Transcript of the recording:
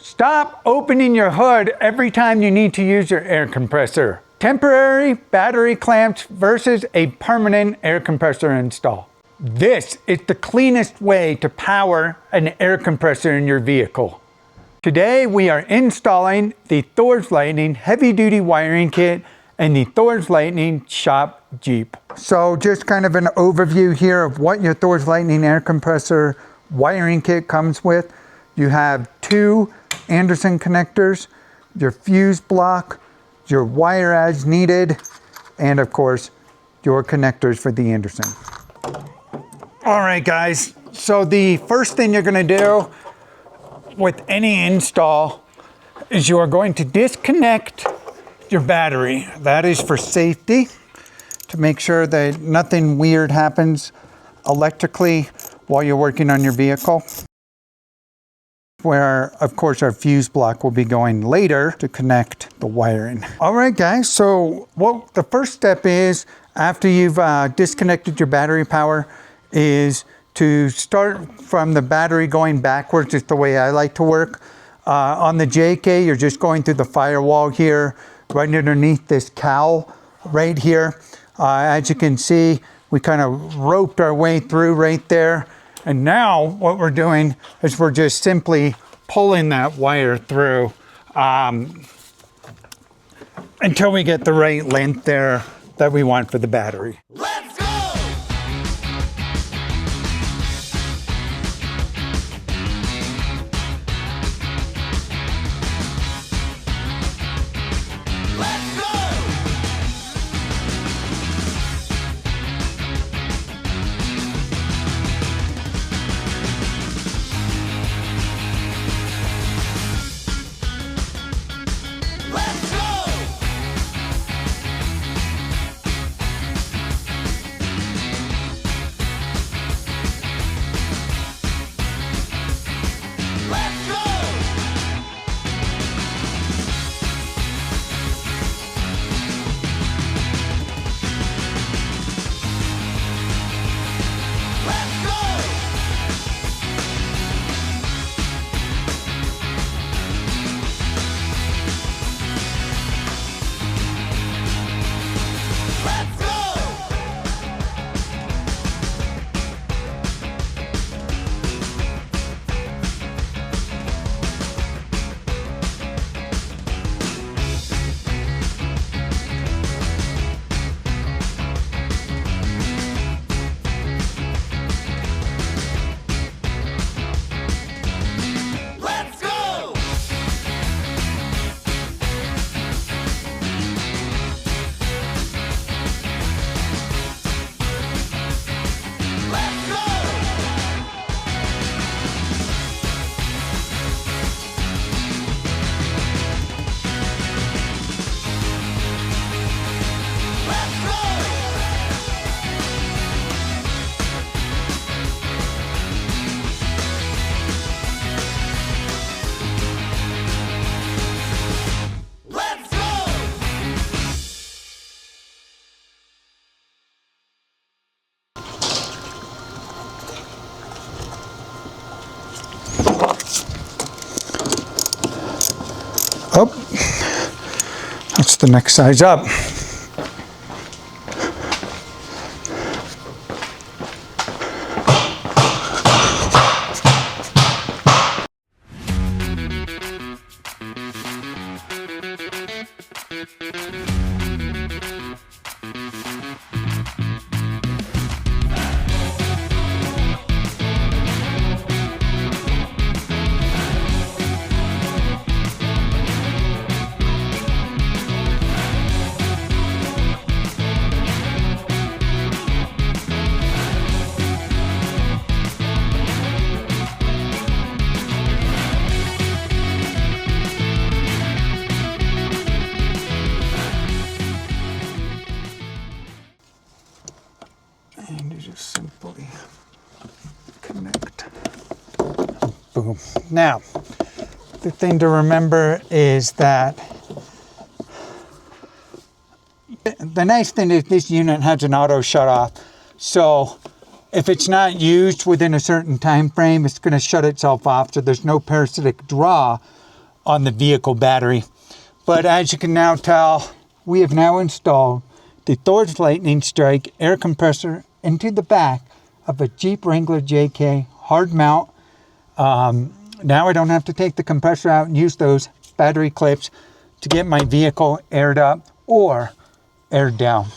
Stop opening your hood every time you need to use your air compressor. Temporary battery clamps versus a permanent air compressor install. This is the cleanest way to power an air compressor in your vehicle. Today we are installing the Thor's Lightning heavy-duty wiring kit and the Thor's Lightning shop Jeep. So just kind of an overview here of what your Thor's Lightning air compressor wiring kit comes with. You have 2 Anderson connectors, your fuse block, your wire as needed, and of course, your connectors for the Anderson. All right, guys, so the first thing you're gonna do with any install is you are going to disconnect your battery. That is for safety, to make sure that nothing weird happens electrically while you're working on your vehicle. Where, of course, our fuse block will be going later to connect the wiring. All right, guys, so what the first step is, after you've disconnected your battery power, is to start from the battery going backwards. Is the way I like to work. On the JK, you're just going through the firewall here, right underneath this cowl right here. As you can see, we kind of roped our way through right there. And now what we're doing is we're just simply pulling that wire through until we get the right length there that we want for the battery. Let's go! Let's go! Let's go! Let's go! Let's go! Let's go! Let's go! Let's go! Let's go! Let's go! Oh, that's the next size up. And you just simply connect. Boom. Now, the thing to remember is that the nice thing is this unit has an auto shut off. So if it's not used within a certain time frame, it's going to shut itself off. So there's no parasitic draw on the vehicle battery. But as you can now tell, we have now installed the Thor's Lightning Strike air compressor into the back of a Jeep Wrangler JK hard mount. Now I don't have to take the compressor out and use those battery clips to get my vehicle aired up or aired down.